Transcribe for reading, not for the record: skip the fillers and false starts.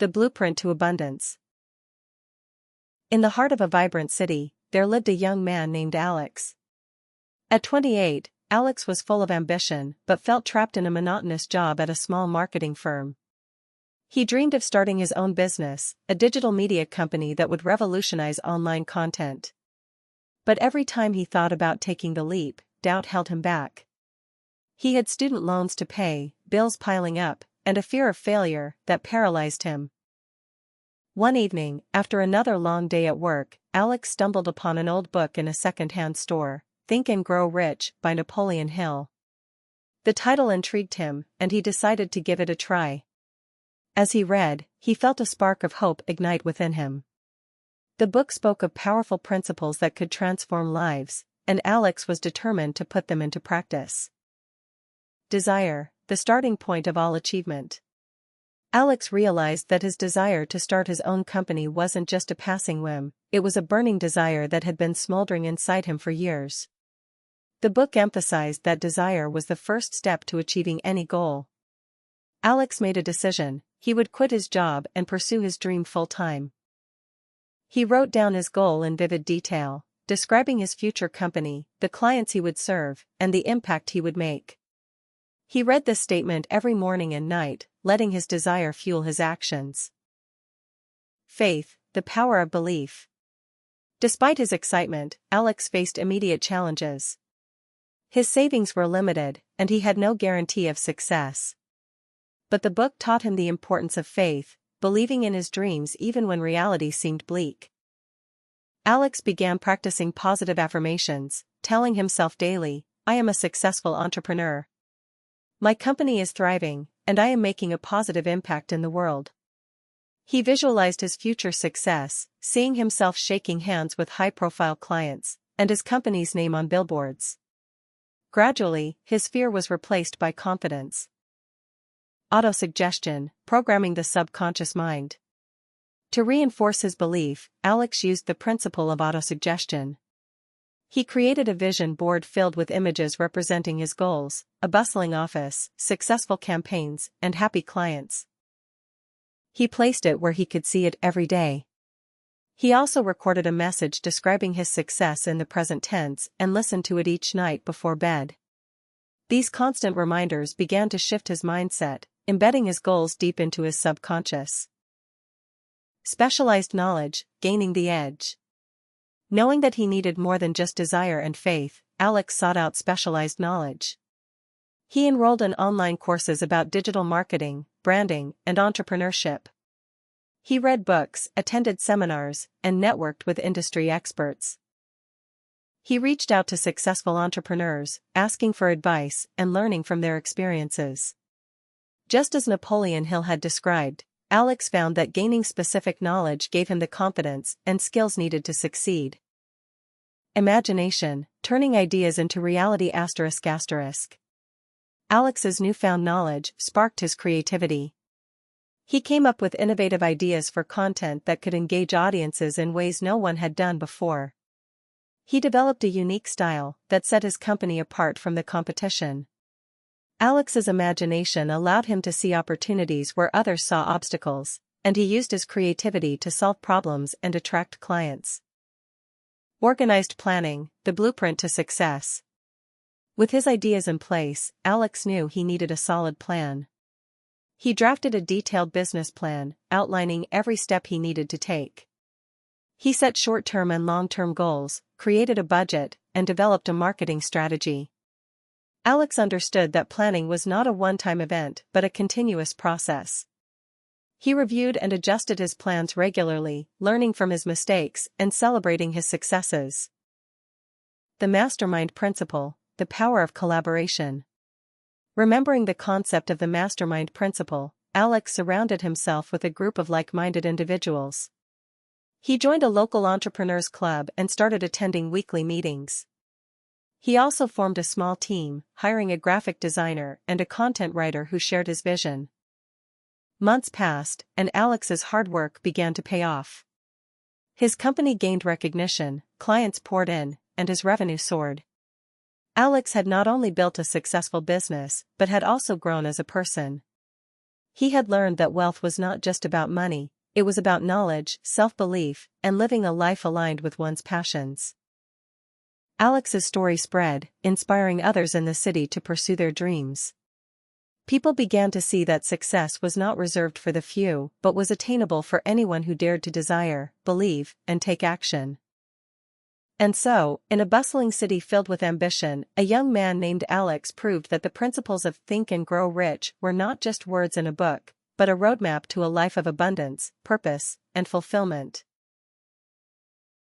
The blueprint to abundance. In the heart of a vibrant city, there lived a young man named Alex. At 28, Alex was full of ambition but felt trapped in a monotonous job at a small marketing firm. He dreamed of starting his own business, a digital media company that would revolutionize online content. But every time he thought about taking the leap, doubt held him back. He had student loans to pay, bills piling up, and a fear of failure that paralyzed him. One evening, after another long day at work, Alex stumbled upon an old book in a second-hand store, Think and Grow Rich by Napoleon Hill. The title intrigued him, and he decided to give it a try. As he read, he felt a spark of hope ignite within him. The book spoke of powerful principles that could transform lives, and Alex was determined to put them into practice. Desire, the starting point of all achievement. Alex realized that his desire to start his own company wasn't just a passing whim, it was a burning desire that had been smoldering inside him for years. The book emphasized that desire was the first step to achieving any goal. Alex made a decision: he would quit his job and pursue his dream full-time. He wrote down his goal in vivid detail, describing his future company, the clients he would serve, and the impact he would make. He read this statement every morning and night, letting his desire fuel his actions. Faith, the power of belief. Despite his excitement, Alex faced immediate challenges. His savings were limited, and he had no guarantee of success. But the book taught him the importance of faith, believing in his dreams even when reality seemed bleak. Alex began practicing positive affirmations, telling himself daily, "I am a successful entrepreneur. My company is thriving, and I am making a positive impact in the world." He visualized his future success, seeing himself shaking hands with high-profile clients, and his company's name on billboards. Gradually, his fear was replaced by confidence. Autosuggestion, programming the subconscious mind. To reinforce his belief, Alex used the principle of autosuggestion. He created a vision board filled with images representing his goals, a bustling office, successful campaigns, and happy clients. He placed it where he could see it every day. He also recorded a message describing his success in the present tense and listened to it each night before bed. These constant reminders began to shift his mindset, embedding his goals deep into his subconscious. Specialized knowledge, gaining the edge. Knowing that he needed more than just desire and faith, Alex sought out specialized knowledge. He enrolled in online courses about digital marketing, branding, and entrepreneurship. He read books, attended seminars, and networked with industry experts. He reached out to successful entrepreneurs, asking for advice and learning from their experiences. Just as Napoleon Hill had described, Alex found that gaining specific knowledge gave him the confidence and skills needed to succeed. Imagination, turning ideas into reality. Alex's newfound knowledge sparked his creativity. He came up with innovative ideas for content that could engage audiences in ways no one had done before. He developed a unique style that set his company apart from the competition. Alex's imagination allowed him to see opportunities where others saw obstacles, and he used his creativity to solve problems and attract clients. Organized planning, the blueprint to success. With his ideas in place, Alex knew he needed a solid plan. He drafted a detailed business plan, outlining every step he needed to take. He set short-term and long-term goals, created a budget, and developed a marketing strategy. Alex understood that planning was not a one-time event but a continuous process. He reviewed and adjusted his plans regularly, learning from his mistakes and celebrating his successes. The mastermind principle, the power of collaboration. Remembering the concept of the mastermind principle, Alex surrounded himself with a group of like-minded individuals. He joined a local entrepreneurs club and started attending weekly meetings. He also formed a small team, hiring a graphic designer and a content writer who shared his vision. Months passed, and Alex's hard work began to pay off. His company gained recognition, clients poured in, and his revenue soared. Alex had not only built a successful business but had also grown as a person. He had learned that wealth was not just about money, it was about knowledge, self-belief, and living a life aligned with one's passions. Alex's story spread, inspiring others in the city to pursue their dreams. People began to see that success was not reserved for the few, but was attainable for anyone who dared to desire, believe, and take action. And so, in a bustling city filled with ambition, a young man named Alex proved that the principles of Think and Grow Rich were not just words in a book, but a roadmap to a life of abundance, purpose, and fulfillment.